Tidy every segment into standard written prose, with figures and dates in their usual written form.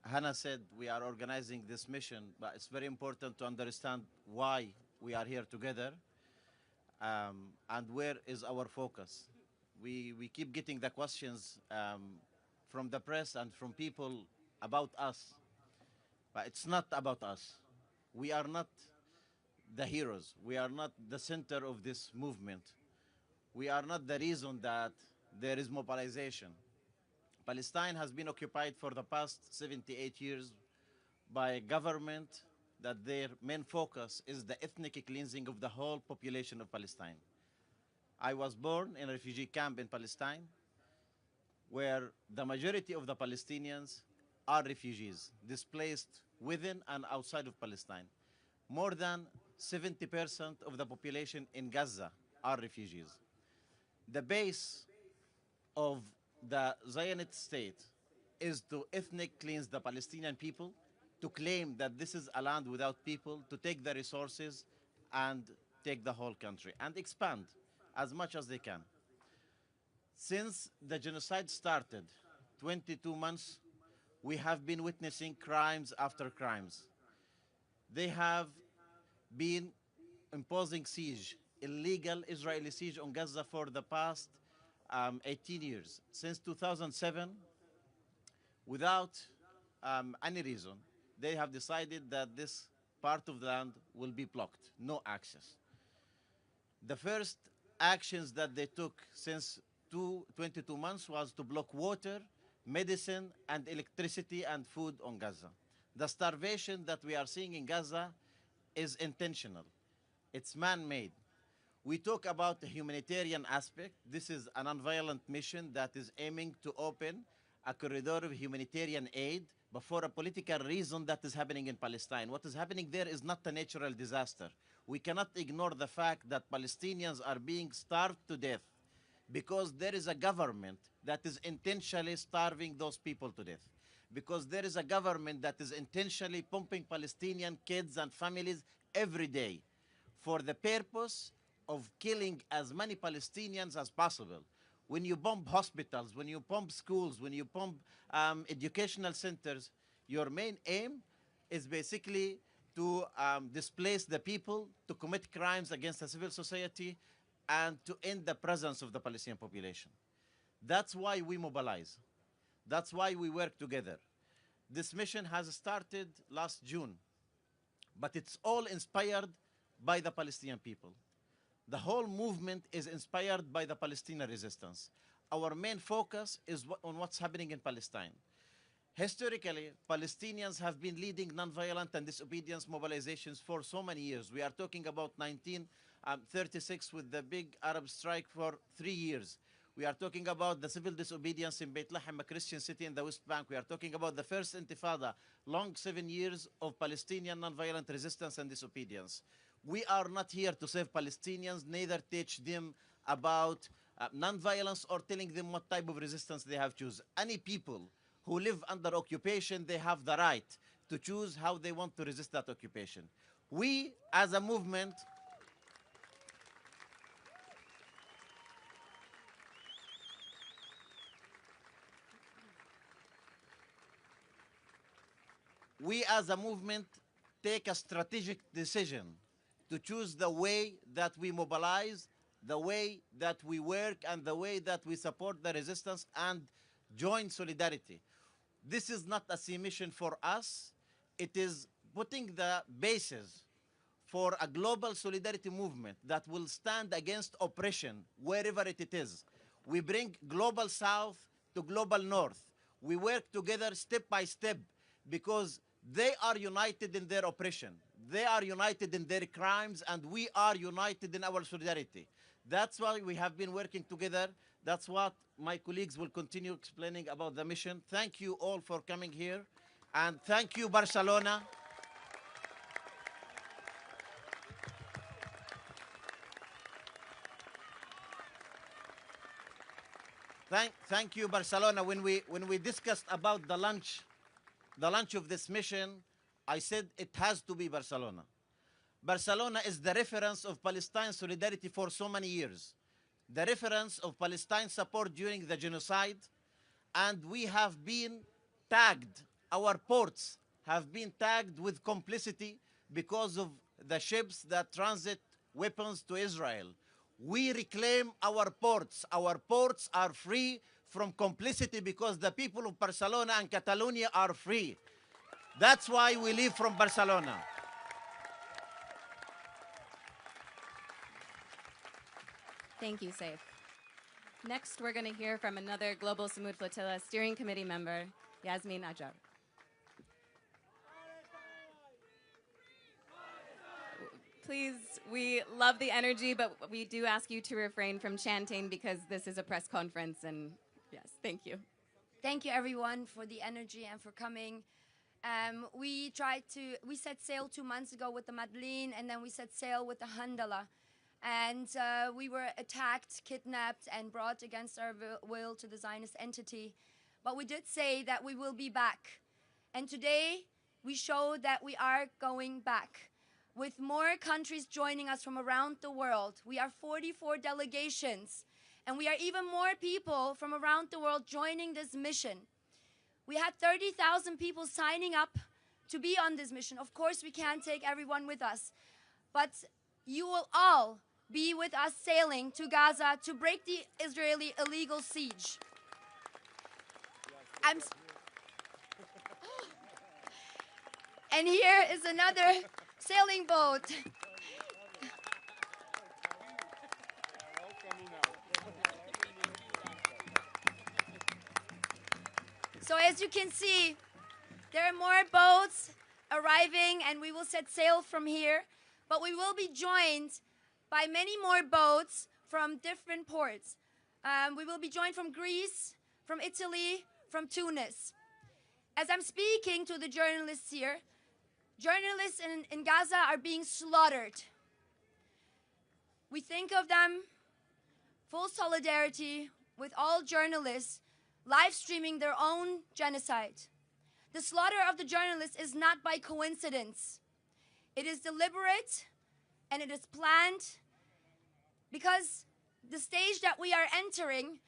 Hannah said, we are organizing this mission, but it's very important to understand why we are here together, and where is our focus. We keep getting the questions from the press and from people about us, but it's not about us. We are not the heroes. We are not the center of this movement. We are not the reason that there is mobilization. Palestine has been occupied for the past 78 years by a government that their main focus is the ethnic cleansing of the whole population of Palestine. I was born in a refugee camp in Palestine, where the majority of the Palestinians are refugees, displaced within and outside of Palestine. More than 70% of the population in Gaza are refugees. The base of the Zionist state is to ethnic cleanse the Palestinian people, to claim that this is a land without people, to take the resources and take the whole country and expand as much as they can. Since the genocide started, 22 months, we have been witnessing crimes after crimes. They have been imposing siege, illegal Israeli siege on Gaza for the past 18 years. Since 2007, without any reason, they have decided that this part of the land will be blocked, no access. The first actions that they took since 22 months was to block water, medicine, and electricity and food on Gaza. The starvation that we are seeing in Gaza is intentional. It's man-made. We talk about the humanitarian aspect. This is a nonviolent mission that is aiming to open a corridor of humanitarian aid, but for a political reason that is happening in Palestine. What is happening there is not a natural disaster. We cannot ignore the fact that Palestinians are being starved to death because there is a government that is intentionally starving those people to death. Because there is a government that is intentionally pumping Palestinian kids and families every day for the purpose of killing as many Palestinians as possible. When you bomb hospitals, when you bomb schools, when you bomb educational centers, your main aim is basically to displace the people, to commit crimes against the civil society, and to end the presence of the Palestinian population. That's why we mobilize. That's why we work together. This mission has started last June, but it's all inspired by the Palestinian people. The whole movement is inspired by the Palestinian resistance. Our main focus is on what's happening in Palestine. Historically, Palestinians have been leading nonviolent and disobedience mobilizations for so many years. We are talking about 1936 with the big Arab strike for 3 years. We are talking about the civil disobedience in Beit Lahem, a Christian city in the West Bank. We are talking about the first Intifada, long 7 years of Palestinian nonviolent resistance and disobedience. We are not here to save Palestinians, neither teach them about nonviolence or telling them what type of resistance they have to choose. Any people who live under occupation, they have the right to choose how they want to resist that occupation. We, as a movement, take a strategic decision to choose the way that we mobilize, the way that we work, and the way that we support the resistance and join solidarity. This is not a sea mission for us. It is putting the basis for a global solidarity movement that will stand against oppression wherever it is. We bring global south to global north. We work together step by step because they are united in their oppression. They are united in their crimes, and we are united in our solidarity. That's why we have been working together. That's what my colleagues will continue explaining about the mission. Thank you all for coming here, and thank you, Barcelona. Thank you, Barcelona. When we discussed about the launch of this mission, I said it has to be Barcelona. Barcelona is the reference of Palestine solidarity for so many years, the reference of Palestine support during the genocide, and we have been tagged our ports have been tagged with complicity because of the ships that transit weapons to Israel. We reclaim our ports. Our ports are free from complicity because the people of Barcelona and Catalonia are free. That's why we leave from Barcelona. Thank you, Saif. Next, we're going to hear from another Global Sumud Flotilla Steering Committee member, Yasmi Najab. Please, we love the energy, but we do ask you to refrain from chanting because this is a press conference, and yes, thank you. Thank you, everyone, for the energy and for coming. We set sail 2 months ago with the Madeleine, and then we set sail with the Handala. And we were attacked, kidnapped, and brought against our will to the Zionist entity. But we did say that we will be back. And today, we show that we are going back. With more countries joining us from around the world. We are 44 delegations. And we are even more people from around the world joining this mission. We had 30,000 people signing up to be on this mission. Of course, we can't take everyone with us. But you will all be with us sailing to Gaza to break the Israeli illegal siege. And here is another sailing boat. So as you can see, there are more boats arriving and we will set sail from here, but we will be joined by many more boats from different ports. We will be joined from Greece, from Italy, from Tunis. As I'm speaking to the journalists here, journalists in Gaza are being slaughtered. We think of them, full solidarity with all journalists live streaming their own genocide. The slaughter of the journalists is not by coincidence. It is deliberate and it is planned because the stage that we are entering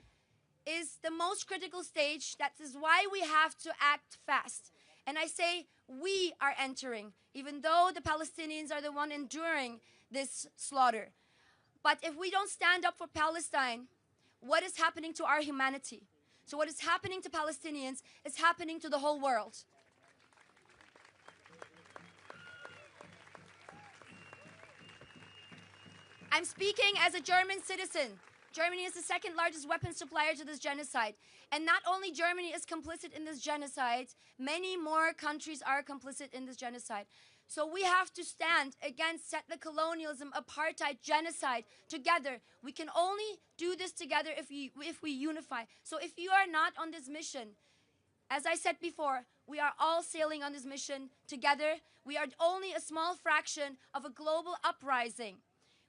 is the most critical stage. That is why we have to act fast. And I say we are entering, even though the Palestinians are the one enduring this slaughter. But if we don't stand up for Palestine, what is happening to our humanity? So what is happening to Palestinians is happening to the whole world. I'm speaking as a German citizen. Germany is the second largest weapons supplier to this genocide. And not only Germany is complicit in this genocide, many more countries are complicit in this genocide. So we have to stand against settler colonialism, apartheid, genocide together. We can only do this together if we unify. So if you are not on this mission, as I said before, we are all sailing on this mission together. We are only a small fraction of a global uprising.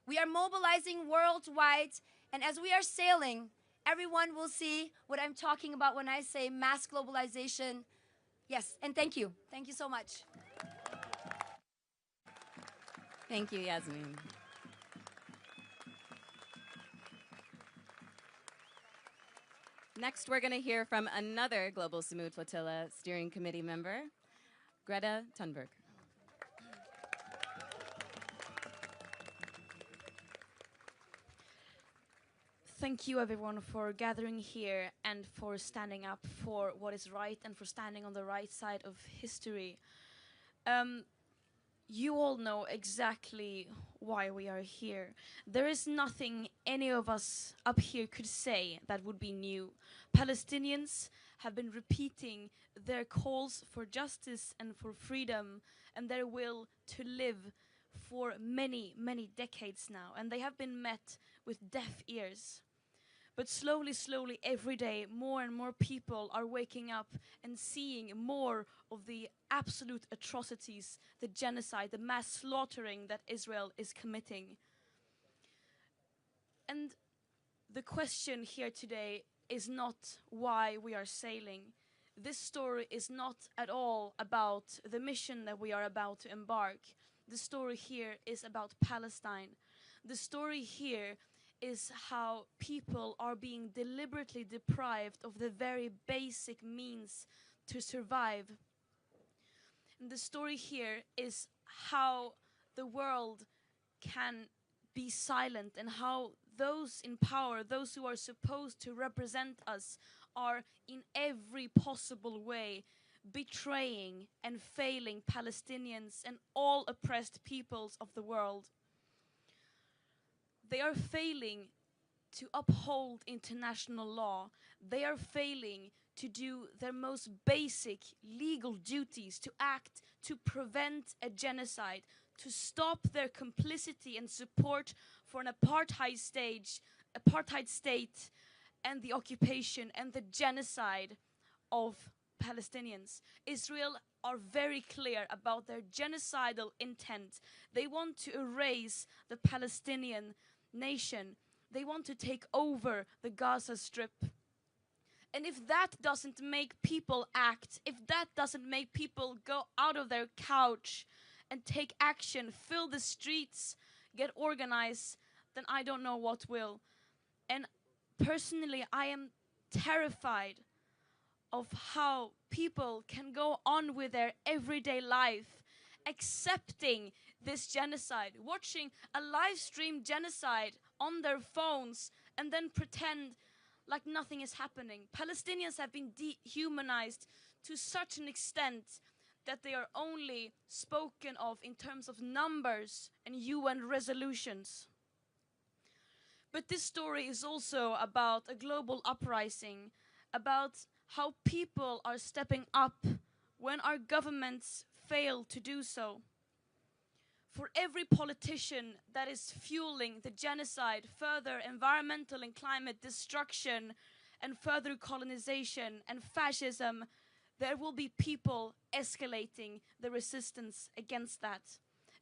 We are mobilizing worldwide, and as we are sailing, everyone will see what I'm talking about when I say mass globalization. Yes, and thank you. Thank you so much. Thank you, Yasmin. Next, we're going to hear from another Global Sumud Flotilla Steering Committee member, Greta Thunberg. Thank you, everyone, for gathering here and for standing up for what is right and for standing on the right side of history. You all know exactly why we are here. There is nothing any of us up here could say that would be new. Palestinians have been repeating their calls for justice and for freedom and their will to live for many, many decades now, and they have been met with deaf ears. But slowly, slowly, every day, more and more people are waking up and seeing more of the absolute atrocities, the genocide, the mass slaughtering that Israel is committing. And the question here today is not why we are sailing. This story is not at all about the mission that we are about to embark. The story here is about Palestine. The story here is how people are being deliberately deprived of the very basic means to survive. The story here is how the world can be silent and how those in power, those who are supposed to represent us, are in every possible way betraying and failing Palestinians and all oppressed peoples of the world. They are failing to uphold international law. They are failing to do their most basic legal duties, to act to prevent a genocide, to stop their complicity and support for an apartheid state and the occupation and the genocide of Palestinians. Israel are very clear about their genocidal intent. They want to erase the Palestinian nation. They want to take over the Gaza Strip. And if that doesn't make people act, if that doesn't make people go out of their couch and take action, fill the streets, get organized, then I don't know what will. And personally, I am terrified of how people can go on with their everyday life, accepting this genocide, watching a live stream genocide on their phones, and then pretend like nothing is happening. Palestinians have been dehumanized to such an extent that they are only spoken of in terms of numbers and UN resolutions. But this story is also about a global uprising, about how people are stepping up when our governments fail to do so. For every politician that is fueling the genocide, further environmental and climate destruction, and further colonization and fascism, there will be people escalating the resistance against that.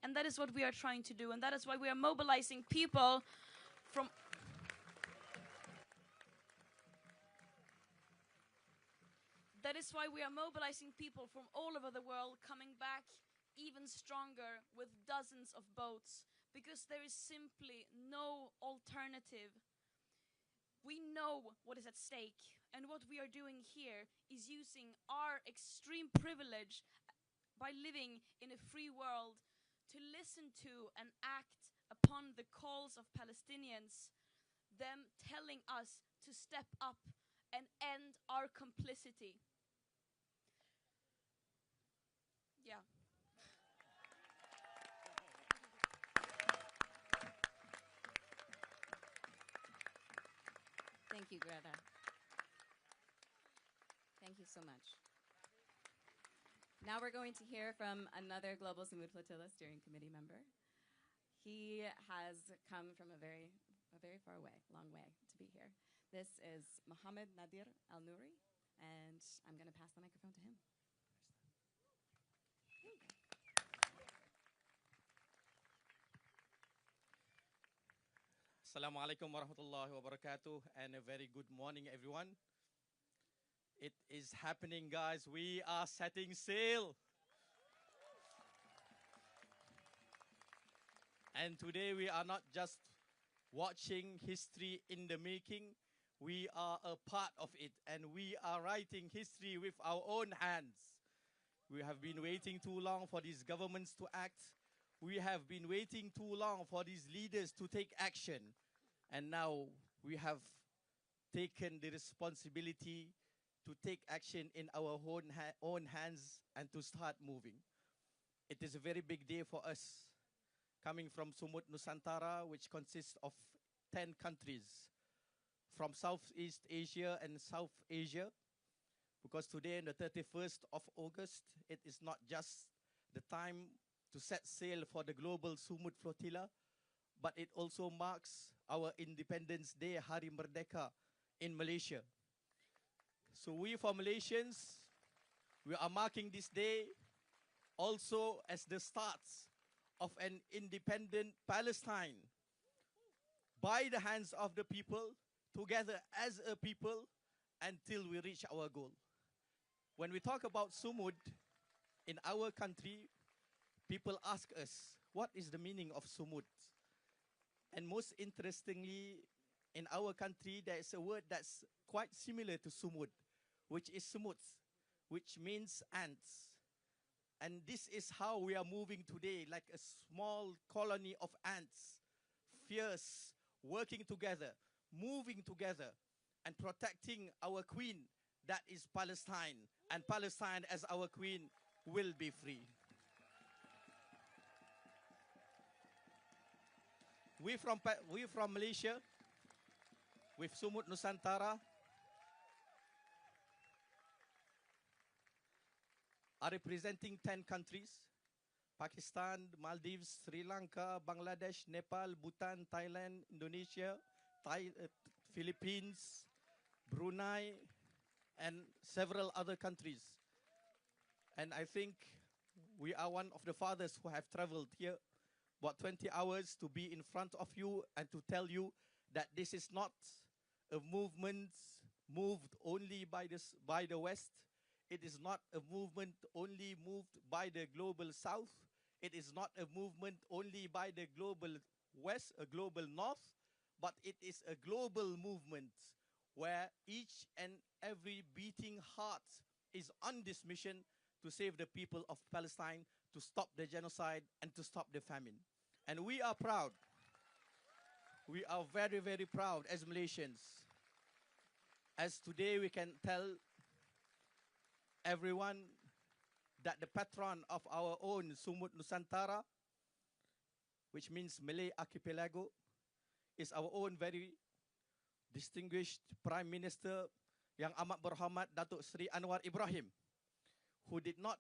And that is what we are trying to do, and that is why we are mobilizing people from all over the world, coming back even stronger with dozens of boats, because there is simply no alternative. We know what is at stake, and what we are doing here is using our extreme privilege by living in a free world to listen to and act upon the calls of Palestinians, them telling us to step up and end our complicity. Yeah. Thank you, Greta. Thank you so much. Now we're going to hear from another Global Sumud Flotilla steering committee member. He has come from a very far away, long way to be here. This is Mohammed Nadir Al-Nouri, and I'm going to pass the microphone to him. Assalamu alaikum wa rahmatullahi wa barakatuh, and a very good morning, everyone. It is happening, guys. We are setting sail. And today we are not just watching history in the making. We are a part of it, and we are writing history with our own hands. We have been waiting too long for these governments to act. We have been waiting too long for these leaders to take action. And now we have taken the responsibility to take action in our own hands and to start moving. It is a very big day for us, coming from Sumud Nusantara, which consists of 10 countries from Southeast Asia and South Asia, because today, on the 31st of August, it is not just the time to set sail for the global Sumud Flotilla, but it also marks our Independence Day, Hari Merdeka, in Malaysia. So we, for Malaysians, we are marking this day also as the start of an independent Palestine by the hands of the people, together as a people, until we reach our goal. When we talk about Sumud in our country, people ask us, what is the meaning of Sumud? And most interestingly, in our country, there is a word that's quite similar to Sumud, which is Sumud, which means ants. And this is how we are moving today, like a small colony of ants, fierce, working together, moving together, and protecting our queen, that is Palestine. And Palestine, as our queen, will be free. We from Malaysia, with Sumud Nusantara, are representing 10 countries: Pakistan, Maldives, Sri Lanka, Bangladesh, Nepal, Bhutan, Thailand, Indonesia, Philippines, Brunei, and several other countries. And I think we are one of the fathers who have traveled here about 20 hours to be in front of you and to tell you that this is not a movement moved only by the West. It is not a movement only moved by the global South. It is not a movement only by the global West, a global North, but it is a global movement where each and every beating heart is on this mission to save the people of Palestine, to stop the genocide, and to stop the famine. And we are proud. We are very, very proud as Malaysians. As today we can tell everyone that the patron of our own Sumud Nusantara, which means Malay Archipelago, is our own very distinguished Prime Minister yang amat berhormat Datuk Seri Anwar Ibrahim, who did not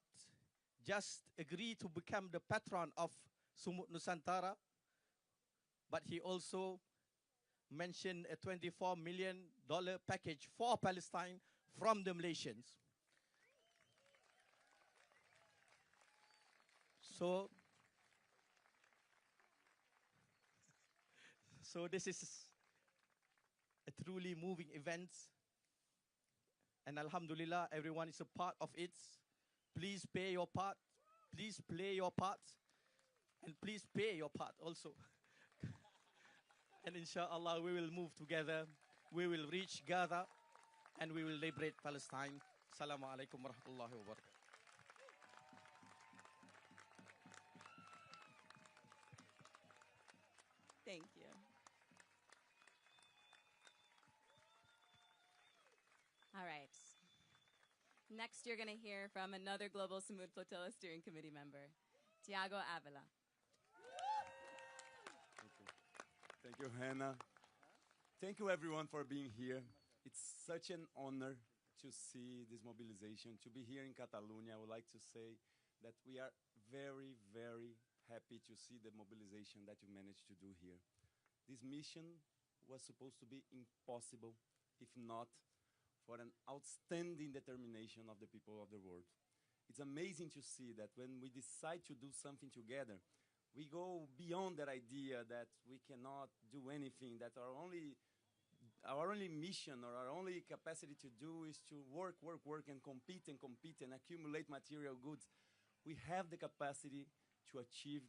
just agree to become the patron of Sumud Nusantara, but he also mentioned a $24 million package for Palestine from the Malaysians. So this is a truly moving event. And Alhamdulillah, everyone is a part of it. Please play your part. Please play your part. And please pay your part also. And inshallah, we will move together. We will reach Gaza. And we will liberate Palestine. Assalamu alaikum wa rahmatullahi wa barakatuh. Thank you. All right. Next, you're going to hear from another Global Sumud Flotilla Steering Committee member, Tiago Avila. Thank you, Hannah. Thank you, everyone, for being here. It's such an honor to see this mobilization, to be here in Catalonia. I would like to say that we are very, very happy to see the mobilization that you managed to do here. This mission was supposed to be impossible, if not for an outstanding determination of the people of the world. It's amazing to see that when we decide to do something together, we go beyond that idea that we cannot do anything, that our only mission or our only capacity to do is to work, and compete and accumulate material goods. We have the capacity to achieve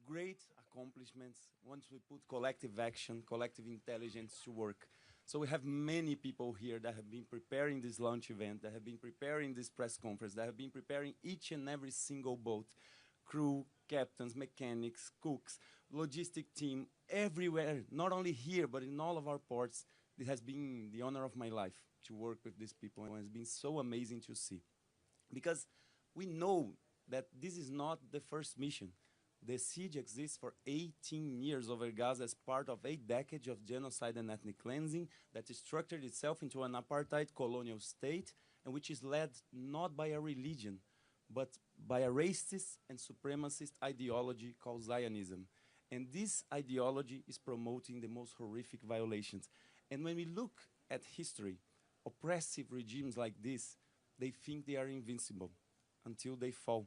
great accomplishments once we put collective action, collective intelligence to work. So we have many people here that have been preparing this launch event, that have been preparing this press conference, that have been preparing each and every single boat, crew, captains, mechanics, cooks, logistic team, everywhere, not only here, but in all of our ports. It has been the honor of my life to work with these people, and it's been so amazing to see. Because we know that this is not the first mission. The siege exists for 18 years over Gaza as part of 8 decades of genocide and ethnic cleansing that structured itself into an apartheid colonial state, and which is led not by a religion, but by a racist and supremacist ideology called Zionism. And this ideology is promoting the most horrific violations. And when we look at history, oppressive regimes like this, they think they are invincible until they fall.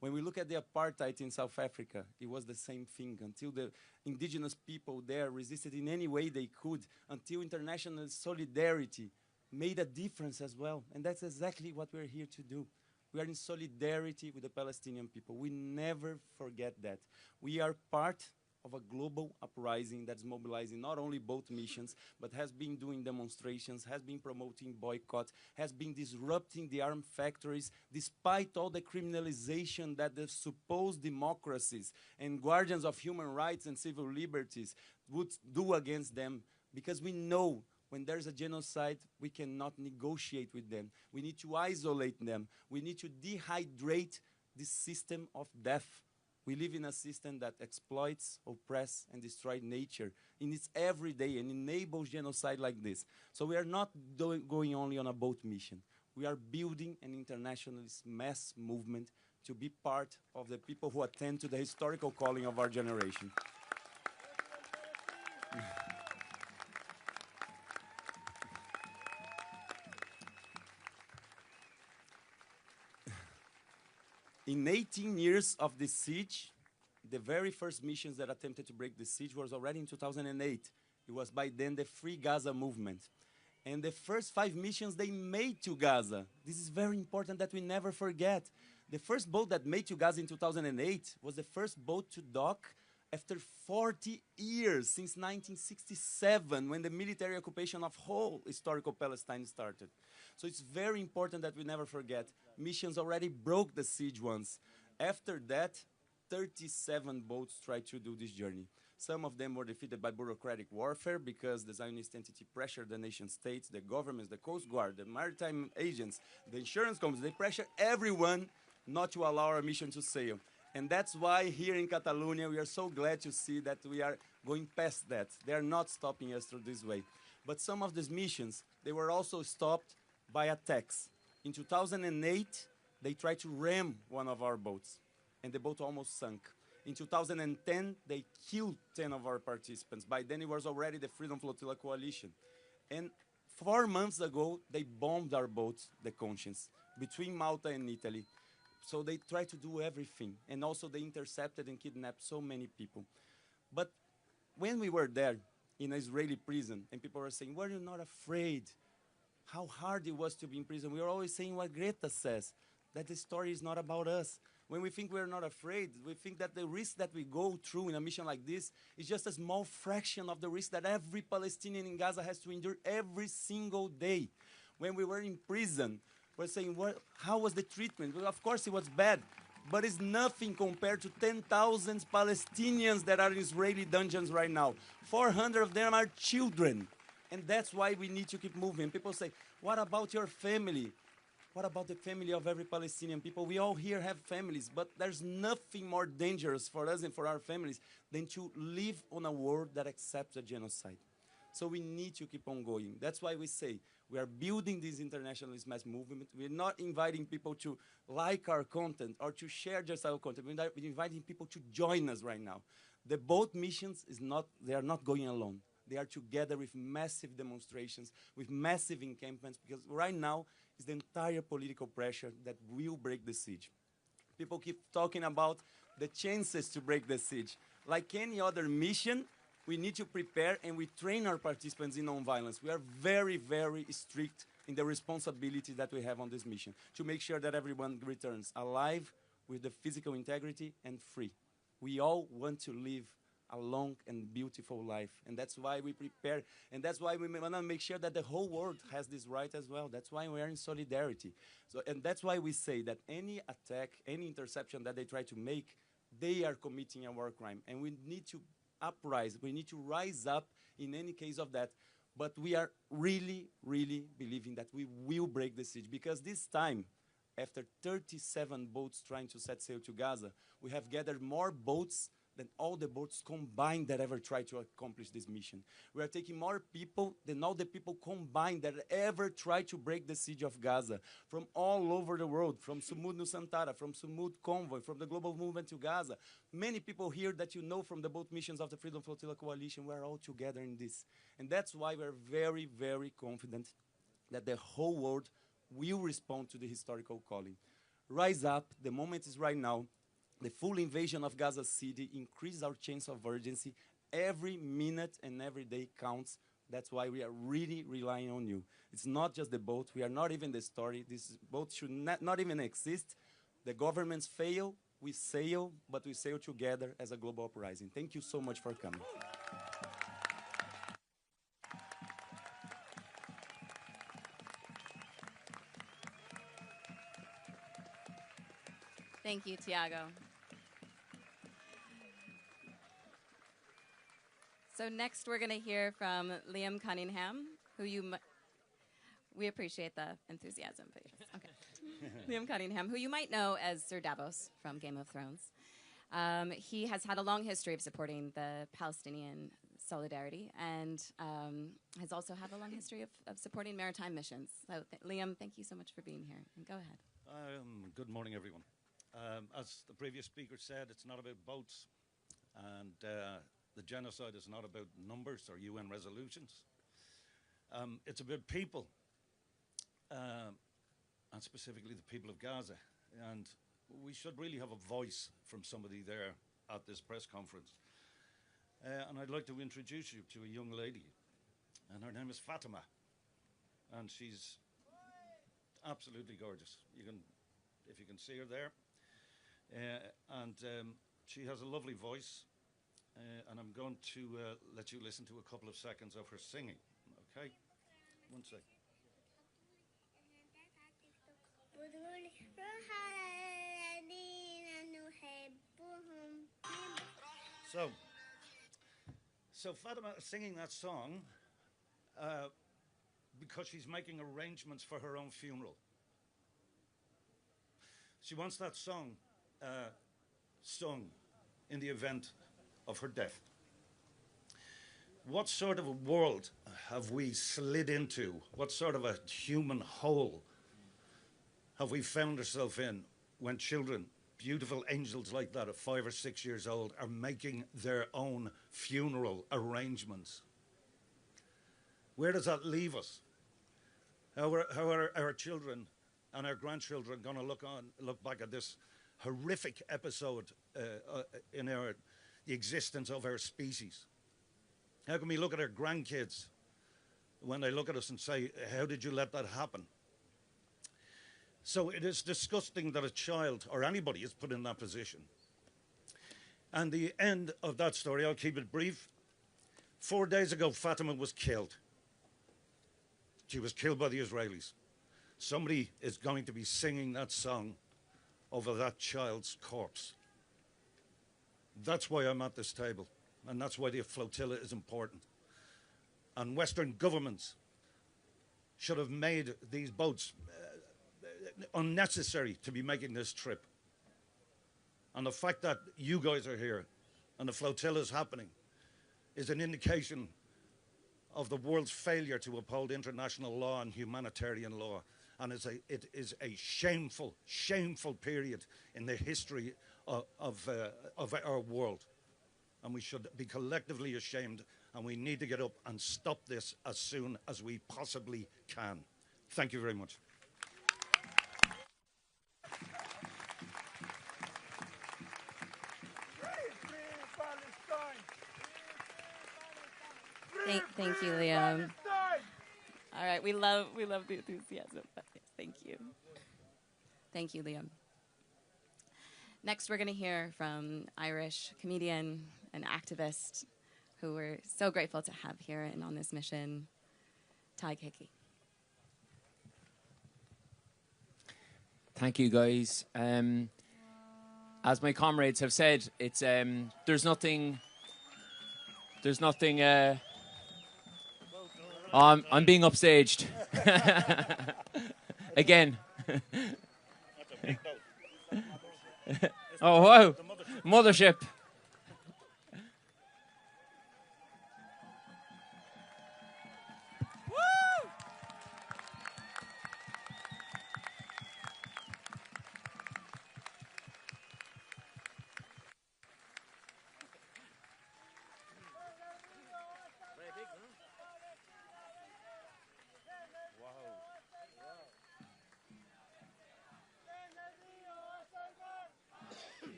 When we look at the apartheid in South Africa, it was the same thing until the indigenous people there resisted in any way they could, until international solidarity made a difference as well. And that's exactly what we're here to do. We are in solidarity with the Palestinian people. We never forget that. We are part of a global uprising that's mobilizing not only both missions, but has been doing demonstrations, has been promoting boycott, has been disrupting the armed factories, despite all the criminalization that the supposed democracies and guardians of human rights and civil liberties would do against them, because we know when there's a genocide, we cannot negotiate with them. We need to isolate them. We need to dehydrate this system of death. We live in a system that exploits, oppresses, and destroys nature in its everyday and enables genocide like this. So we are not going only on a boat mission. We are building an internationalist mass movement to be part of the people who attend to the historical calling of our generation. In 18 years of the siege, the very first missions that attempted to break the siege was already in 2008. It was by then the Free Gaza movement. And the first 5 missions they made to Gaza. This is very important that we never forget. The first boat that made to Gaza in 2008 was the first boat to dock after 40 years, since 1967, when the military occupation of whole historical Palestine started. So it's very important that we never forget. Missions already broke the siege once. After that, 37 boats tried to do this journey. Some of them were defeated by bureaucratic warfare because the Zionist entity pressured the nation states, the governments, the Coast Guard, the maritime agents, the insurance companies. They pressure everyone not to allow our mission to sail. And that's why here in Catalonia, we are so glad to see that we are going past that. They are not stopping us through this way. But some of these missions, they were also stopped by attacks. In 2008, they tried to ram one of our boats, and the boat almost sunk. In 2010, they killed 10 of our participants. By then, it was already the Freedom Flotilla coalition. And 4 months ago, they bombed our boat, the Conscience, between Malta and Italy. So they tried to do everything. And also they intercepted and kidnapped so many people. But when we were there in an Israeli prison, and people were saying, were you not afraid? How hard it was to be in prison. We were always saying what Greta says, that the story is not about us. When we think we're not afraid, we think that the risk that we go through in a mission like this is just a small fraction of the risk that every Palestinian in Gaza has to endure every single day. When we were in prison, we're saying, how was the treatment? Well, of course, it was bad, but it's nothing compared to 10,000 Palestinians that are in Israeli dungeons right now. 400 of them are children, and that's why we need to keep moving. People say, what about your family? What about the family of every Palestinian people? We all here have families, but there's nothing more dangerous for us and for our families than to live on a world that accepts a genocide. So we need to keep on going. That's why we say we are building this internationalist mass movement. We're not inviting people to like our content or to share just our content. We're inviting people to join us right now. The boat missions they are not going alone. They are together with massive demonstrations, with massive encampments, because right now it's the entire political pressure that will break the siege. People keep talking about the chances to break the siege. Like any other mission, we need to prepare and we train our participants in nonviolence. We are very, very strict in the responsibility that we have on this mission to make sure that everyone returns alive with the physical integrity and free. We all want to live a long and beautiful life, and that's why we prepare, and that's why we want to make sure that the whole world has this right as well. That's why we are in solidarity. So, and that's why we say that any attack, any interception that they try to make, they are committing a war crime, and we need to uprise. We need to rise up in any case of that. But we are really, really believing that we will break the siege, because this time, after 37 boats trying to set sail to Gaza, we have gathered more boats than all the boats combined that ever tried to accomplish this mission. We are taking more people than all the people combined that ever tried to break the siege of Gaza, from all over the world, from Sumud Nusantara, from Sumud Convoy, from the Global Movement to Gaza. Many people here that you know from the boat missions of the Freedom Flotilla Coalition, we're all together in this. And that's why we're very, very confident that the whole world will respond to the historical calling. Rise up, the moment is right now. The full invasion of Gaza City increases our chance of urgency. Every minute and every day counts. That's why we are really relying on you. It's not just the boat. We are not even the story. This boat should not even exist. The governments fail. We sail, but we sail together as a global uprising. Thank you so much for coming. Thank you, Tiago. So next we're going to hear from Liam Cunningham, who we appreciate the enthusiasm, but yes, okay. Liam Cunningham, who you might know as Sir Davos from Game of Thrones. He has had a long history of supporting the Palestinian solidarity and has also had a long history of supporting maritime missions. So Liam, thank you so much for being here, and go ahead. Good morning, everyone. As the previous speaker said, it's not about boats, and the genocide is not about numbers or UN resolutions. It's about people, and specifically the people of Gaza. And we should really have a voice from somebody there at this press conference. And I'd like to introduce you to a young lady, and her name is Fatima. And she's absolutely gorgeous. If you can see her there. She has a lovely voice, and I'm going to let you listen to a couple of seconds of her singing. Okay? One sec. So Fatima is singing that song because she's making arrangements for her own funeral. She wants that song sung in the event of her death. What sort of a world have we slid into? What sort of a human hole have we found ourselves in when children, beautiful angels like that at 5 or 6 years old, are making their own funeral arrangements? Where does that leave us? How are our children and our grandchildren going to look back at this horrific episode in the existence of our species? How can we look at our grandkids when they look at us and say, how did you let that happen? So it is disgusting that a child or anybody is put in that position. And the end of that story, I'll keep it brief. 4 days ago, Fatima was killed. She was killed by the Israelis. Somebody is going to be singing that song over that child's corpse. That's why I'm at this table, and that's why the flotilla is important. And Western governments should have made these boats unnecessary to be making this trip. And the fact that you guys are here and the flotilla is happening is an indication of the world's failure to uphold international law and humanitarian law. And it is a shameful, shameful period in the history of our world. And we should be collectively ashamed, and we need to get up and stop this as soon as we possibly can. Thank you very much. Thank you, Liam. All right, we love the enthusiasm. But yes, thank you. Thank you, Liam. Next, we're going to hear from Irish comedian and activist who we're so grateful to have here and on this mission, Ty Hickey. Thank you, guys. As my comrades have said, it's there's nothing. I'm being upstaged again. Oh wow, mothership.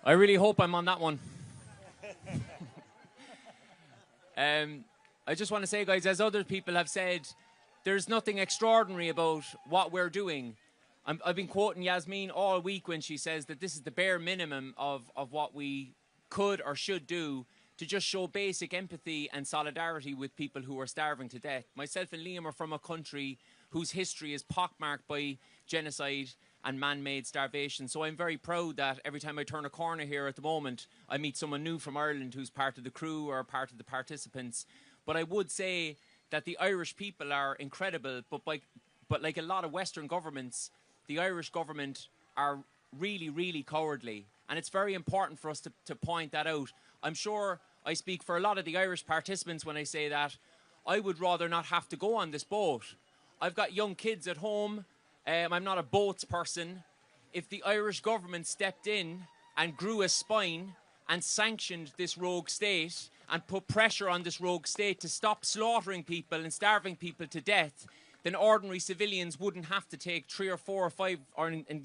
I really hope I'm on that one. I just want to say, guys, as other people have said, there's nothing extraordinary about what we're doing. I've been quoting Yasmin all week when she says that this is the bare minimum of what we could or should do to just show basic empathy and solidarity with people who are starving to death. Myself and Liam are from a country whose history is pockmarked by genocide and man-made starvation. So I'm very proud that every time I turn a corner here at the moment, I meet someone new from Ireland who's part of the crew or part of the participants. But I would say that the Irish people are incredible, but like a lot of Western governments, the Irish government are really, really cowardly. And it's very important for us to point that out. I'm sure I speak for a lot of the Irish participants when I say that I would rather not have to go on this boat. I've got young kids at home. I'm not a boats person. If the Irish government stepped in and grew a spine and sanctioned this rogue state and put pressure on this rogue state to stop slaughtering people and starving people to death, then ordinary civilians wouldn't have to take 3 or 4 or 5, or in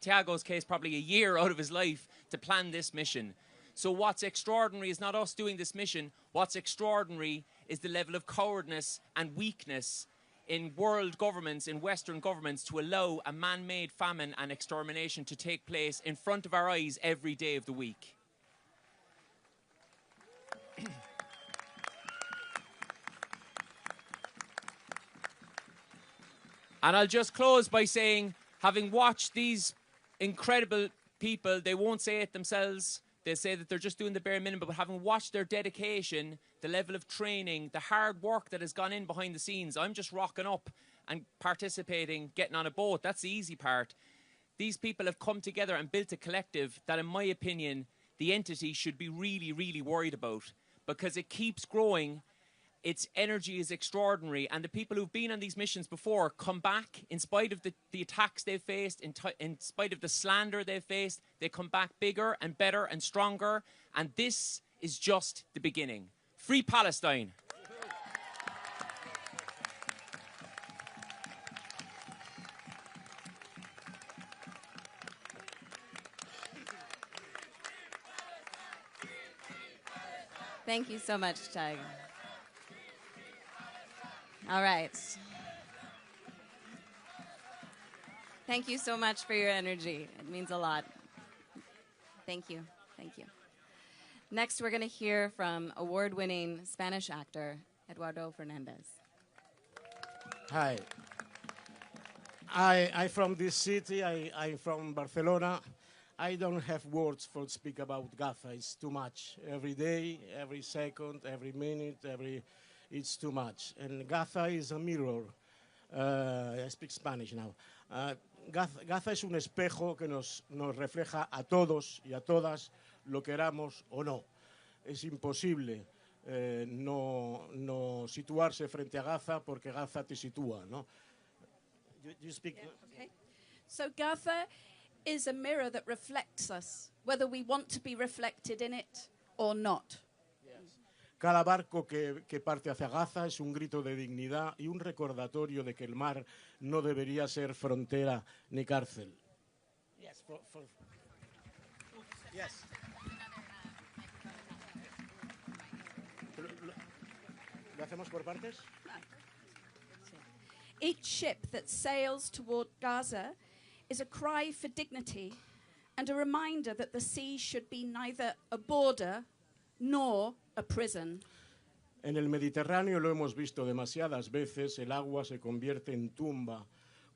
Tiago's case, probably a year out of his life to plan this mission. So what's extraordinary is not us doing this mission. What's extraordinary is the level of cowardness and weakness in world governments, in Western governments, to allow a man-made famine and extermination to take place in front of our eyes every day of the week. And I'll just close by saying, having watched these incredible people, they won't say it themselves, they say that they're just doing the bare minimum, but having watched their dedication, the level of training, the hard work that has gone in behind the scenes, I'm just rocking up and participating, getting on a boat. That's the easy part. These people have come together and built a collective that, in my opinion, the entity should be really, really worried about, because it keeps growing. Its energy is extraordinary, and the people who've been on these missions before come back in spite of the attacks they've faced, in spite of the slander they've faced. They come back bigger and better and stronger, and this is just the beginning. Free Palestine! Thank you so much, Tiger. All right. Thank you so much for your energy. It means a lot. Thank you. Thank you. Next, we're going to hear from award-winning Spanish actor Eduardo Fernandez. Hi. I'm from this city. I'm from Barcelona. I don't have words for speak about Gaza. It's too much. Every day, every second, every minute, it's too much. And Gaza is a mirror. I speak Spanish now. Gaza es un espejo que nos refleja a todos y a todas, lo queramos o no. Es imposible no situarse frente a Gaza porque Gaza te sitúa, ¿no? You speak? Yeah, okay. So Gaza is a mirror that reflects us, whether we want to be reflected in it or not. Cada barco que parte hacia Gaza es un grito de dignidad y un recordatorio de que el mar no debería ser frontera ni cárcel. Yes, yes. ¿Lo hacemos por partes? Each ship that sails toward Gaza is a cry for dignity and a reminder that the sea should be neither a border nor a prison. En el Mediterráneo lo hemos visto demasiadas veces, el agua se convierte en tumba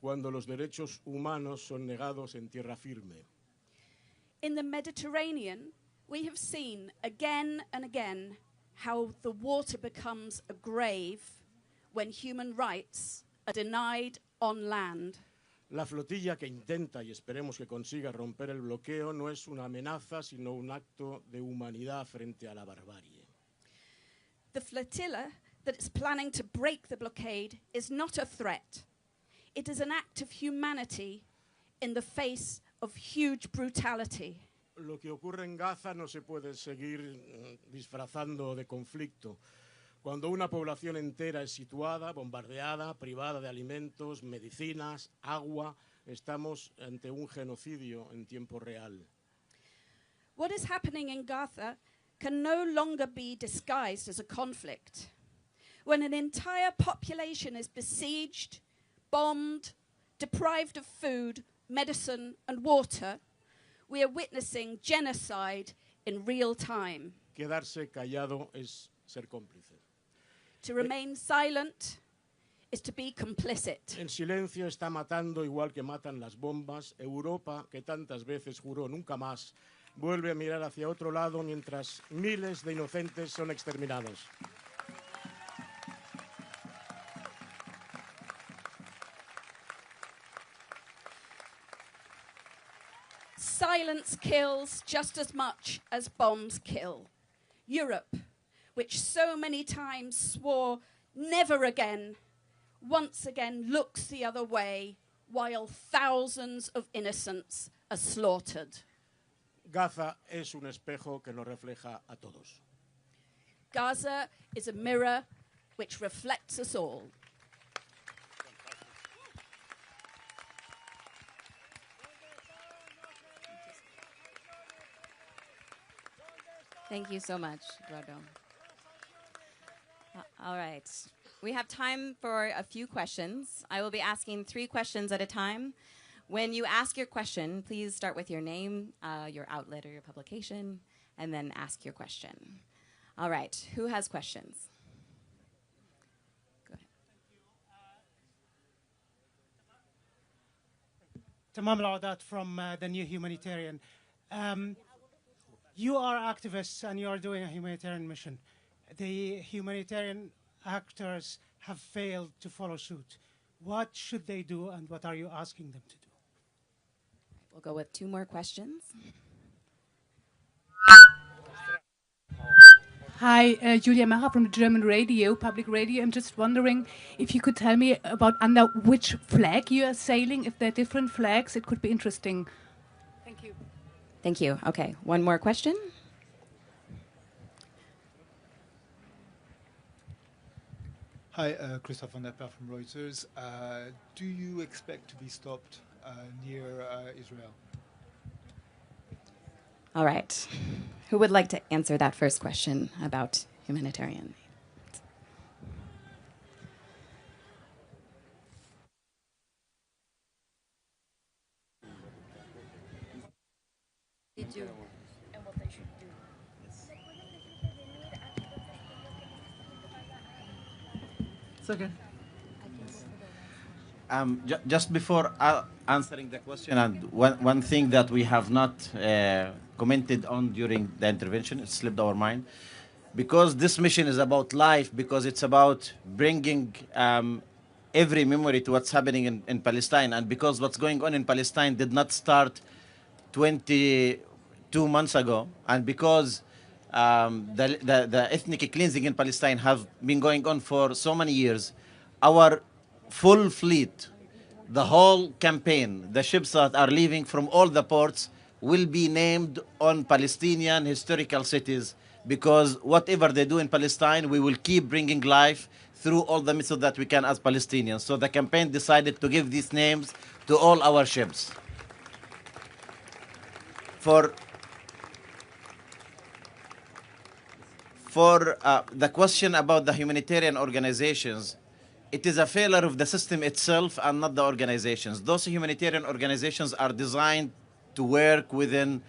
cuando los derechos humanos son negados en tierra firme. In the Mediterranean, we have seen again and again how the water becomes a grave when human rights are denied on land. La flotilla que intenta y esperemos que consiga romper el bloqueo no es una amenaza, sino un acto de humanidad frente a la barbarie. The flotilla that is planning to break the blockade is not a threat. It is an act of humanity in the face of huge brutality. Lo que ocurre en Gaza no se puede seguir disfrazando de conflicto. Cuando una población entera es situada, bombardeada, privada de alimentos, medicinas, agua, estamos ante un genocidio en tiempo real. What is happening in Gaza can no longer be disguised as a conflict. When an entire population is besieged, bombed, deprived of food, medicine, and water, we are witnessing genocide in real time. Quedarse callado es ser cómplice. To remain silent is to be complicit. El silencio está matando igual que matan las bombas. Europa, que tantas veces juró nunca más, vuelve a mirar hacia otro lado mientras miles de inocentes son exterminados. Silence kills just as much as bombs kill. Europe, which so many times swore never again, once again looks the other way while thousands of innocents are slaughtered. Gaza es un espejo que nos refleja a todos. Gaza is a mirror which reflects us all. Thank you so much, Eduardo. All right. We have time for a few questions. I will be asking 3 questions at a time. When you ask your question, please start with your name, your outlet or your publication, and then ask your question. All right. Who has questions? Go ahead. Tamam Laudat from the New Humanitarian. You are activists and you are doing a humanitarian mission. The humanitarian actors have failed to follow suit. What should they do and what are you asking them to do? We'll go with 2 more questions. Hi, Julia Macher from the German radio, public radio. I'm just wondering if you could tell me about under which flag you are sailing. If there are different flags, it could be interesting. Thank you. Thank you. Okay, 1 more question. Hi, Christoph van der Per from Reuters. Do you expect to be stopped near Israel? All right. Who would like to answer that first question about humanitarian aid? And what they should do. It's okay. Just before answering the question, and one thing that we have not commented on during the intervention, it slipped our mind, because this mission is about life, because it's about bringing every memory to what's happening in Palestine, and because what's going on in Palestine did not start 22 months ago, and because the ethnic cleansing in Palestine have been going on for so many years, our full fleet, the whole campaign, the ships that are leaving from all the ports will be named on Palestinian historical cities, because whatever they do in Palestine, we will keep bringing life through all the methods that we can as Palestinians. So the campaign decided to give these names to all our ships. For the question about the humanitarian organizations, it is a failure of the system itself and not the organizations. Those humanitarian organizations are designed to work within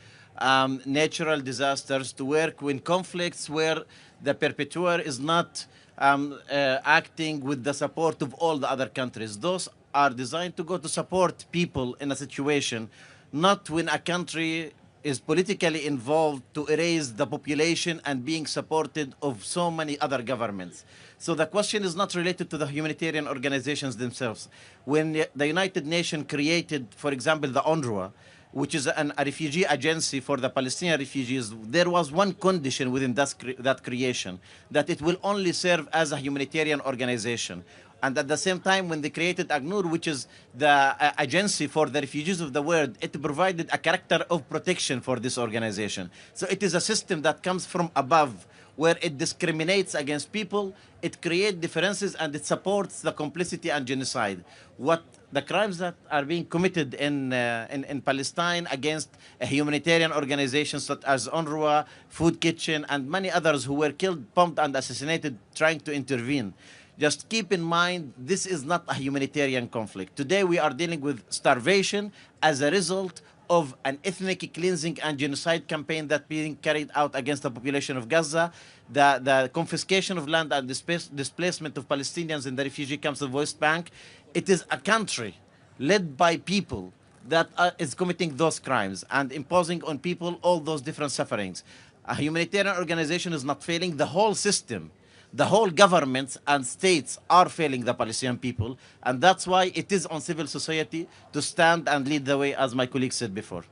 natural disasters, to work in conflicts where the perpetrator is not acting with the support of all the other countries. Those are designed to go to support people in a situation, not when a country is politically involved to erase the population and being supported of so many other governments. So the question is not related to the humanitarian organizations themselves. When the United Nations created, for example, the UNRWA, which is a refugee agency for the Palestinian refugees, there was one condition within that creation, that it will only serve as a humanitarian organization. And at the same time, when they created ACNUR, which is the agency for the refugees of the world, it provided a character of protection for this organization. So it is a system that comes from above, where it discriminates against people, it creates differences, and it supports the complicity and genocide. What the crimes that are being committed in Palestine against humanitarian organizations such as UNRWA, Food Kitchen, and many others who were killed, bombed, and assassinated trying to intervene. Just keep in mind, this is not a humanitarian conflict. Today we are dealing with starvation as a result of an ethnic cleansing and genocide campaign that's being carried out against the population of Gaza, the confiscation of land and displacement of Palestinians in the refugee camps of West Bank. It is a country led by people that is committing those crimes and imposing on people all those different sufferings. A humanitarian organization is not failing. The whole system, the whole governments and states are failing the Palestinian people, and that's why it is on civil society to stand and lead the way, as my colleague said before.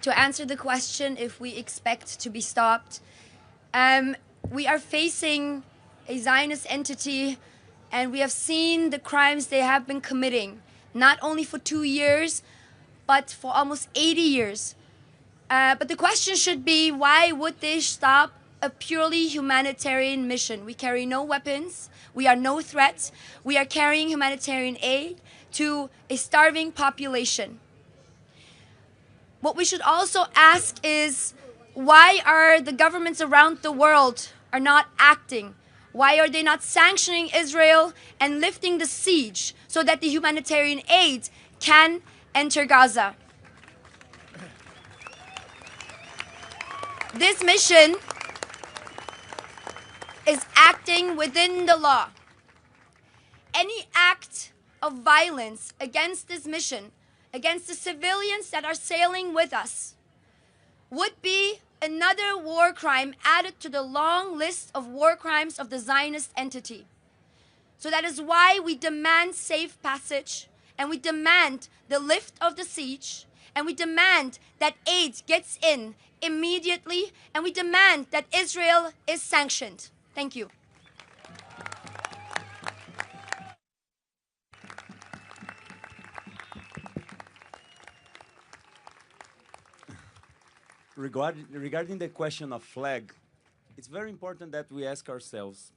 To answer the question if we expect to be stopped, we are facing a Zionist entity, and we have seen the crimes they have been committing, not only for 2 years, but for almost 80 years. But the question should be, why would they stop a purely humanitarian mission? We carry no weapons, we are no threat, we are carrying humanitarian aid to a starving population. What we should also ask is, why are the governments around the world are not acting? Why are they not sanctioning Israel and lifting the siege so that the humanitarian aid can enter Gaza? This mission is acting within the law. Any act of violence against this mission, against the civilians that are sailing with us, would be another war crime added to the long list of war crimes of the Zionist entity. So that is why we demand safe passage, and we demand the lift of the siege, and we demand that aid gets in immediately, and we demand that Israel is sanctioned. Thank you. Regarding the question of flag, it's very important that we ask ourselves,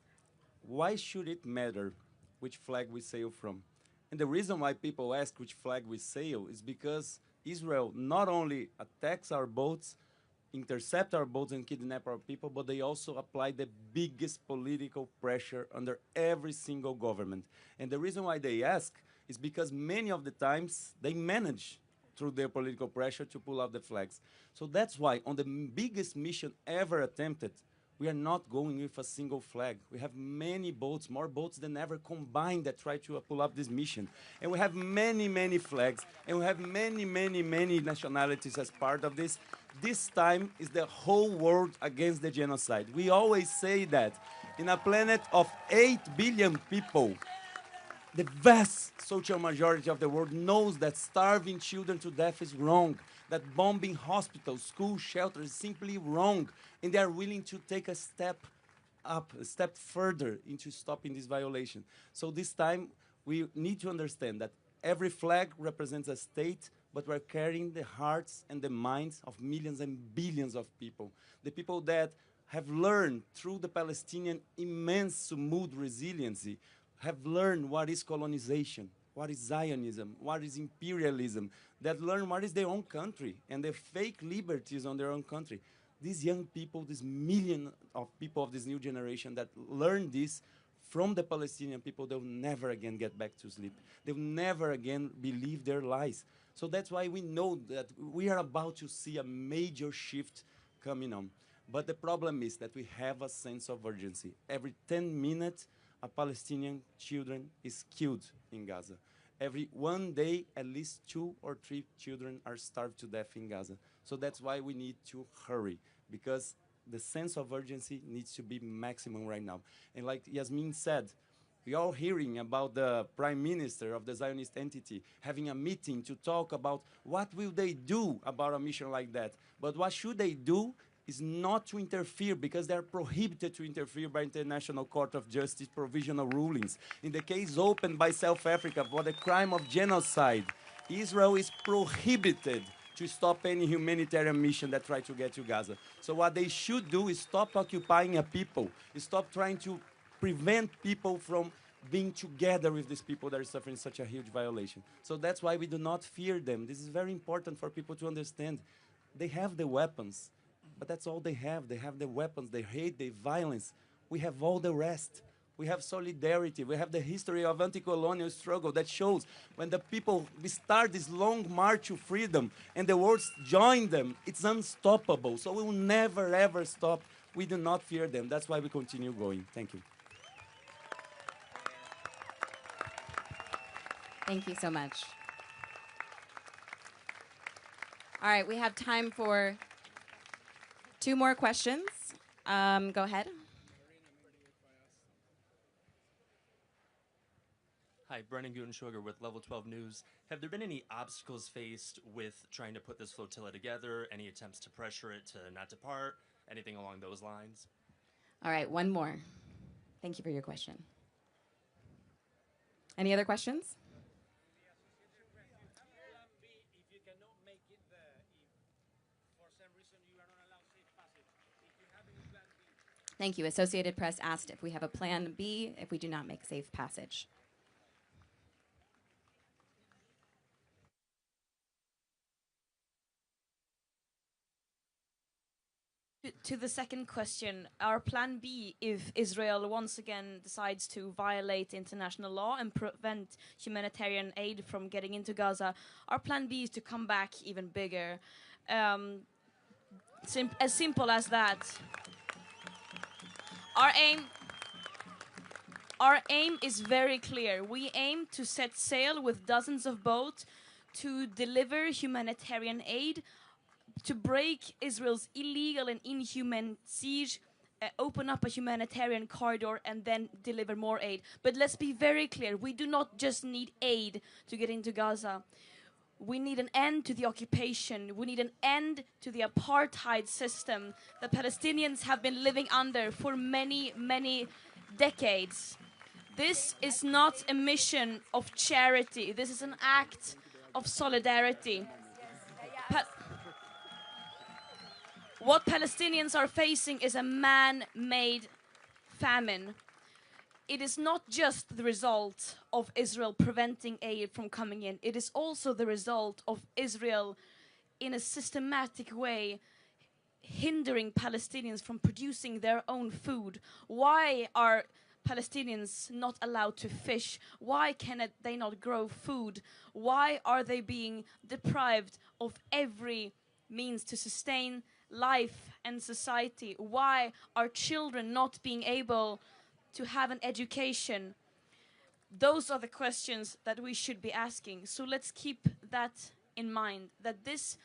why should it matter which flag we sail from? And the reason why people ask which flag we sail is because Israel not only attacks our boats, intercept our boats and kidnap our people, but they also apply the biggest political pressure under every single government. And the reason why they ask is because many of the times they manage through their political pressure to pull out the flags. So that's why on the biggest mission ever attempted, we are not going with a single flag. We have many boats, more boats than ever combined that try to pull up this mission. And we have many, many flags, and we have many, many, many nationalities as part of this. This time is the whole world against the genocide. We always say that in a planet of 8 billion people, the vast social majority of the world knows that starving children to death is wrong, that bombing hospitals, schools, shelters is simply wrong, and they are willing to take a step up, a step further into stopping this violation. So this time, we need to understand that every flag represents a state, but we're carrying the hearts and the minds of millions and billions of people. The people that have learned through the Palestinian immense Sumud resiliency, have learned what is colonization, what is Zionism, what is imperialism, that learn what is their own country and the fake liberties on their own country. These young people, this million of people of this new generation that learn this from the Palestinian people, they'll never again get back to sleep. They'll never again believe their lies. So that's why we know that we are about to see a major shift coming on. But the problem is that we have a sense of urgency. Every 10 minutes, a Palestinian children is killed in Gaza. Every 1 day, at least 2 or 3 children are starved to death in Gaza. So that's why we need to hurry, because the sense of urgency needs to be maximum right now. And like Yasmin said, we are hearing about the prime minister of the Zionist entity having a meeting to talk about what will they do about a mission like that. But what should they do is not to interfere, because they are prohibited to interfere by International Court of Justice provisional rulings. In the case opened by South Africa for the crime of genocide, Israel is prohibited to stop any humanitarian mission that try to get to Gaza. So what they should do is stop occupying a people, stop trying to prevent people from being together with these people that are suffering such a huge violation. So that's why we do not fear them. This is very important for people to understand. They have the weapons, but that's all they have. They have the weapons, they hate, the violence. We have all the rest. We have solidarity. We have the history of anti-colonial struggle that shows when the people start this long march to freedom and the world join them, it's unstoppable. So we will never, ever stop. We do not fear them. That's why we continue going. Thank you. Thank you so much. All right, we have time for 2 more questions. Go ahead. Hi, Brennan Gutenschwager with Level 12 News. Have there been any obstacles faced with trying to put this flotilla together? Any attempts to pressure it to not depart? Anything along those lines? All right, one more. Thank you for your question. Any other questions? Thank you. Associated Press asked if we have a plan B if we do not make safe passage. To the second question, our plan B, if Israel once again decides to violate international law and prevent humanitarian aid from getting into Gaza, our plan B is to come back even bigger. As simple as that. Our aim is very clear. We aim to set sail with dozens of boats to deliver humanitarian aid, to break Israel's illegal and inhuman siege, open up a humanitarian corridor, and then deliver more aid. But let's be very clear, we do not just need aid to get into Gaza. We need an end to the occupation. We need an end to the apartheid system that Palestinians have been living under for many, many decades. This is not a mission of charity. This is an act of solidarity. What Palestinians are facing is a man-made famine. It is not just the result of Israel preventing aid from coming in. It is also the result of Israel, in a systematic way, hindering Palestinians from producing their own food. Why are Palestinians not allowed to fish? Why can they not grow food? Why are they being deprived of every means to sustain life and society? Why are children not being able to have an education? Those are the questions that we should be asking. So let's keep that in mind, that this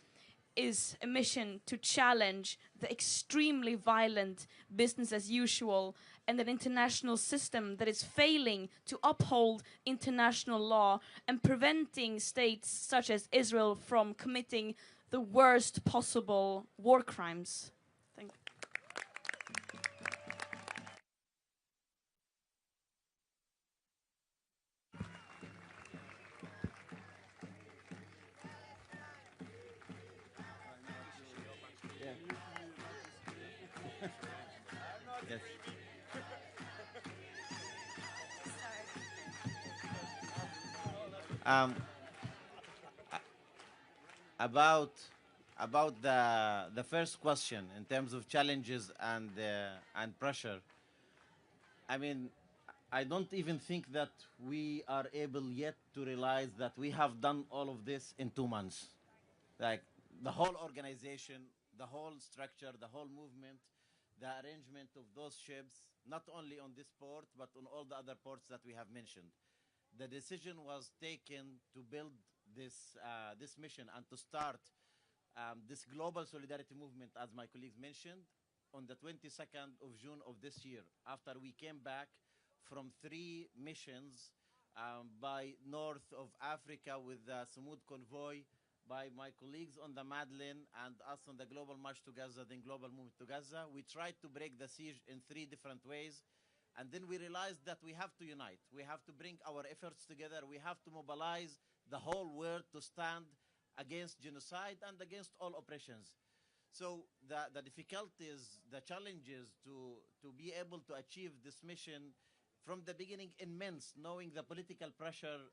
is a mission to challenge the extremely violent business as usual and an international system that is failing to uphold international law and preventing states such as Israel from committing the worst possible war crimes. Thank you. Yes. About the first question in terms of challenges and pressure. I mean, I don't even think that we are able yet to realize that we have done all of this in 2 months. Like the whole organization, the whole structure, the whole movement, the arrangement of those ships, not only on this port, but on all the other ports that we have mentioned. The decision was taken to build this mission and to start this global solidarity movement, as my colleagues mentioned, on the 22nd of June of this year, after we came back from 3 missions by north of Africa with the Sumud convoy, by my colleagues on the Madeleine and us on the Global March to Gaza, then Global Movement to Gaza. We tried to break the siege in 3 different ways. And then we realized that we have to unite. We have to bring our efforts together. We have to mobilize the whole world to stand against genocide and against all oppressions. So the difficulties, the challenges to be able to achieve this mission from the beginning immense, knowing the political pressure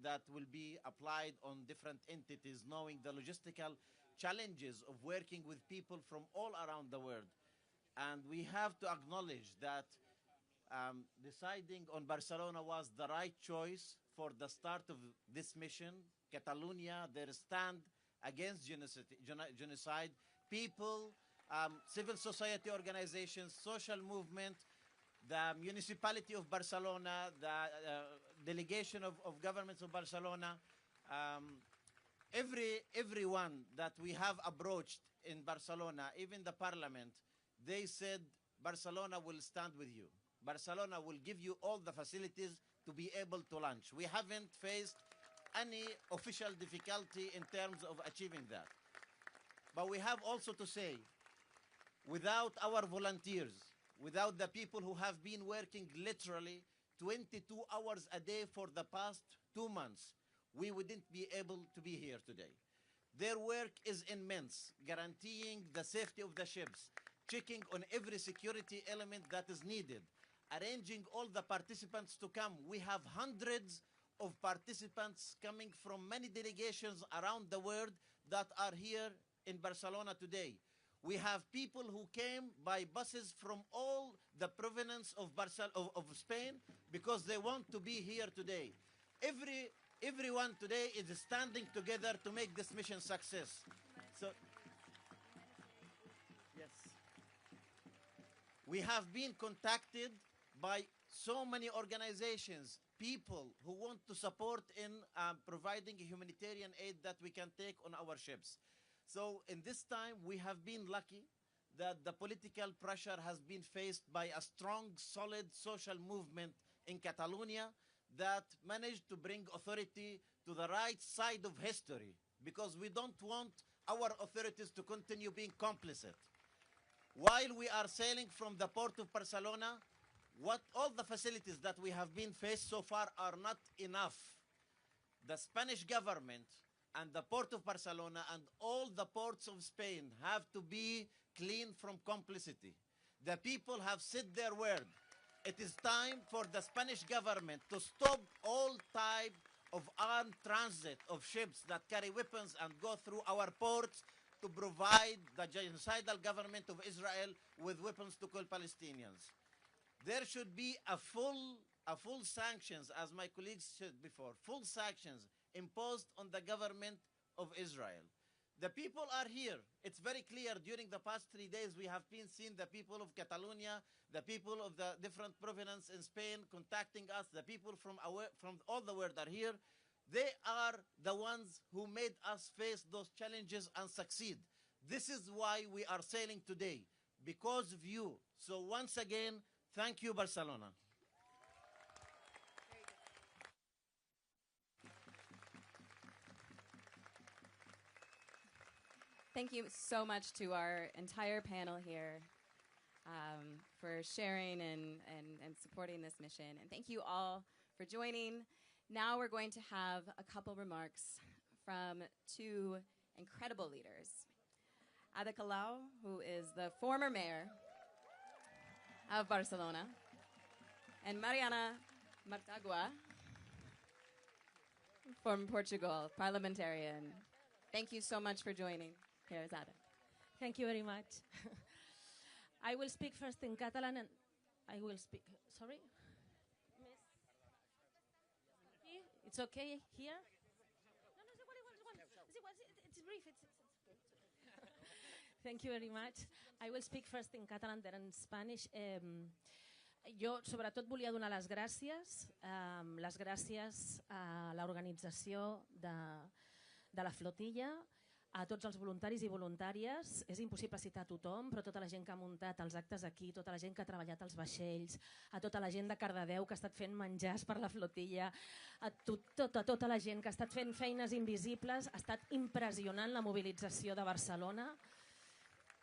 that will be applied on different entities, knowing the logistical challenges of working with people from all around the world. And we have to acknowledge that deciding on Barcelona was the right choice for the start of this mission. Catalonia, their stand against genocide, people, civil society organizations, social movement, the municipality of Barcelona, the delegation of governments of Barcelona, everyone that we have approached in Barcelona, even the parliament, they said Barcelona will stand with you. Barcelona will give you all the facilities to be able to launch. We haven't faced any official difficulty in terms of achieving that. But we have also to say, without our volunteers, without the people who have been working literally 22 hours a day for the past 2 months, we wouldn't be able to be here today. Their work is immense, guaranteeing the safety of the ships, checking on every security element that is needed, arranging all the participants to come. We have hundreds of participants coming from many delegations around the world that are here in Barcelona today. We have people who came by buses from all the provinces of Spain because they want to be here today. Everyone today is standing together to make this mission success. So, yes. We have been contacted by so many organizations, people who want to support in providing humanitarian aid that we can take on our ships. So in this time, we have been lucky that the political pressure has been faced by a strong, solid social movement in Catalonia that managed to bring authority to the right side of history, because we don't want our authorities to continue being complicit. While we are sailing from the port of Barcelona, all the facilities that we have been faced so far are not enough. The Spanish government and the port of Barcelona and all the ports of Spain have to be clean from complicity. The people have said their word. It is time for the Spanish government to stop all type of armed transit of ships that carry weapons and go through our ports to provide the genocidal government of Israel with weapons to kill Palestinians. There should be a full sanctions, as my colleagues said before, full sanctions imposed on the government of Israel. The people are here. It's very clear. During the past 3 days, we have been seeing the people of Catalonia, the people of the different provinces in Spain contacting us. The people from all the world are here. They are the ones who made us face those challenges and succeed. This is why we are sailing today, because of you. So once again, thank you, Barcelona. Thank you so much to our entire panel here for sharing and supporting this mission. And thank you all for joining. Now we're going to have a couple remarks from two incredible leaders. Ada Colau, who is the former mayor of Barcelona, and Mariana Mortágua from Portugal, parliamentarian. Thank you so much for joining. Here is Ada. Thank you very much. I will speak first in Catalan and I will speak, sorry? It's okay here? No, it's brief. Thank you very much. I will speak first in Catalan, then in Spanish. Jo, sobretot, volia donar les gràcies a l'organització de la flotilla, a tots els voluntaris i voluntàries. És impossible citar tothom, però tota la gent que ha muntat els actes aquí, tota la gent que ha treballat als vaixells, a tota la gent de Cardedeu que ha estat fent menjars per la flotilla, a tota la gent que ha estat fent feines invisibles. Ha estat impressionant la mobilització de Barcelona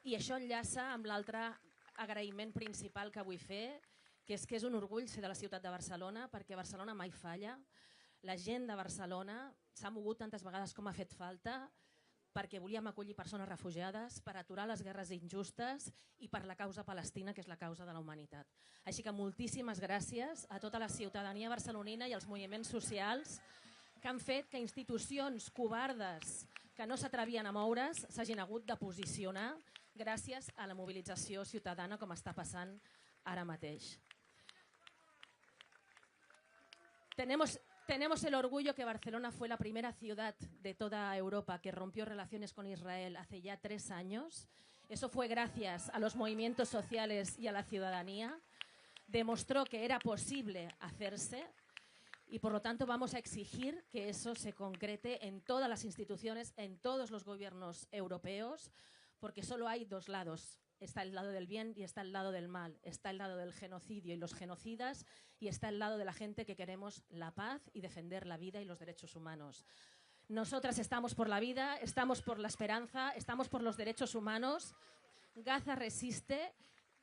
i això enllaça amb l'altre agraïment principal que vull fer, que és un orgull ser de la ciutat de Barcelona, perquè Barcelona mai falla. La gent de Barcelona s'ha mogut tantes vegades com ha fet falta perquè volíem acollir persones refugiades, per aturar les guerres injustes i per la causa palestina, que és la causa de la humanitat. Així que moltíssimes gràcies a tota la ciutadania barcelonina i als moviments socials que han fet que institucions covardes que no s'atrevien a moure's s'hagin hagut de posicionar gràcies a la mobilització ciutadana com està passant ara mateix. Tenemos el orgullo que Barcelona fue la primera ciudad de toda Europa que rompió relaciones con Israel hace ya 3 años. Eso fue gracias a los movimientos sociales y a la ciudadanía. Demostró que era posible hacerse y por lo tanto vamos a exigir que eso se concrete en todas las instituciones, en todos los gobiernos europeos, porque solo hay 2 lados. Está el lado del bien y está el lado del mal. Está el lado del genocidio y los genocidas y está el lado de la gente que queremos la paz y defender la vida y los derechos humanos. Nosotras estamos por la vida, estamos por la esperanza, estamos por los derechos humanos. Gaza resiste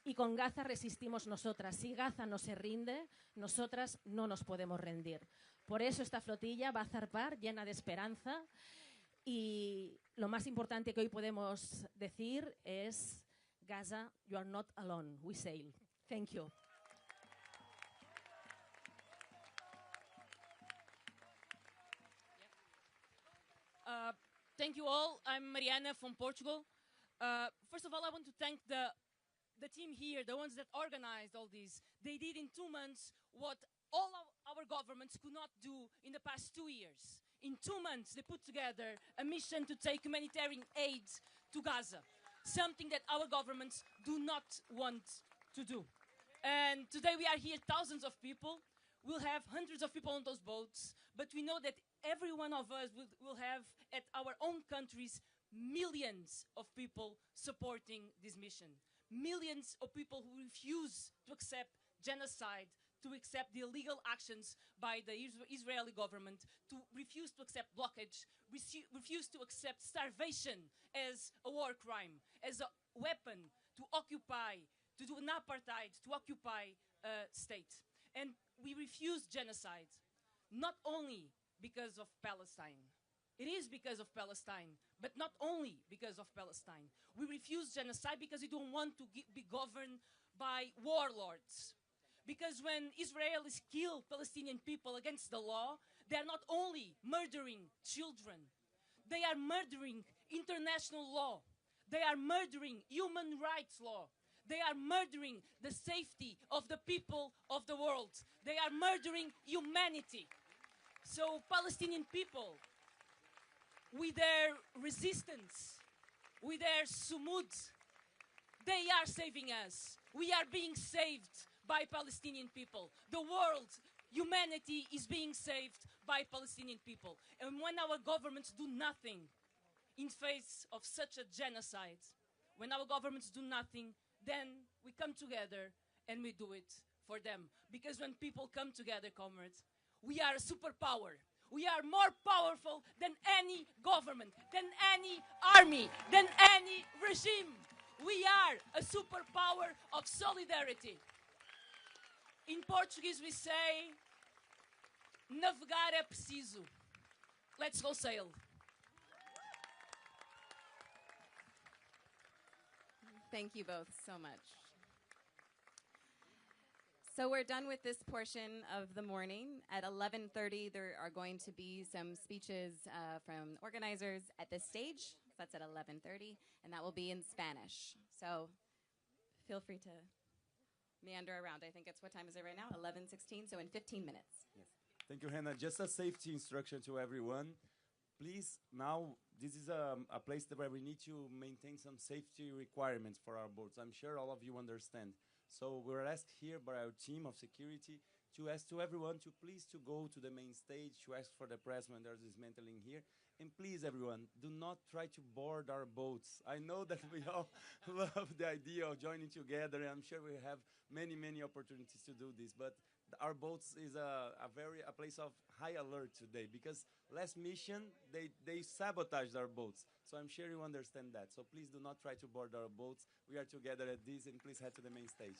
y con Gaza resistimos nosotras. Si Gaza no se rinde, nosotras no nos podemos rendir. Por eso esta flotilla va a zarpar llena de esperanza y lo más importante que hoy podemos decir es: Gaza, you are not alone. We sail. Thank you. Thank you all. I'm Mariana from Portugal. First of all, I want to thank the team here, the ones that organized all this. They did in 2 months what all of our governments could not do in the past 2 years. In 2 months, they put together a mission to take humanitarian aid to Gaza, something that our governments do not want to do. And today we are here, thousands of people. We'll have hundreds of people on those boats, but we know that every one of us will have, at our own countries, millions of people supporting this mission. Millions of people who refuse to accept genocide, to accept the illegal actions by the Israeli government, to refuse to accept blockage, refuse to accept starvation as a war crime, as a weapon to occupy, to do an apartheid, to occupy a state. And we refuse genocide, not only because of Palestine. It is because of Palestine, but not only because of Palestine. We refuse genocide because we don't want to be governed by warlords. Because when Israelis kill Palestinian people against the law, they are not only murdering children, they are murdering international law. They are murdering human rights law. They are murdering the safety of the people of the world. They are murdering humanity. So Palestinian people, with their resistance, with their Sumud, they are saving us. We are being saved by Palestinian people. The world, humanity is being saved by Palestinian people. And when our governments do nothing in face of such a genocide, when our governments do nothing, then we come together and we do it for them. Because when people come together, comrades, we are a superpower. We are more powerful than any government, than any army, than any regime. We are a superpower of solidarity. In Portuguese we say, navegar é preciso. Let's go sail. Thank you both so much. So we're done with this portion of the morning. At 11:30, there are going to be some speeches from organizers at this stage. That's at 11:30, and that will be in Spanish. So feel free to meander around. I think it's, what time is it right now? 11:16, so in 15 minutes. Yes. Thank you, Hannah. Just a safety instruction to everyone. Please, now, this is a place where we need to maintain some safety requirements for our boats. I'm sure all of you understand. So we're asked here by our team of security to ask to everyone to please to go to the main stage, to ask for the press when there's dismantling here. And please, everyone, do not try to board our boats. I know that we all love the idea of joining together, and I'm sure we have many, many opportunities to do this. But our boats is a place of high alert today, because last mission, they sabotaged our boats. So I'm sure you understand that. So please do not try to board our boats. We are together at this, and please head to the main stage.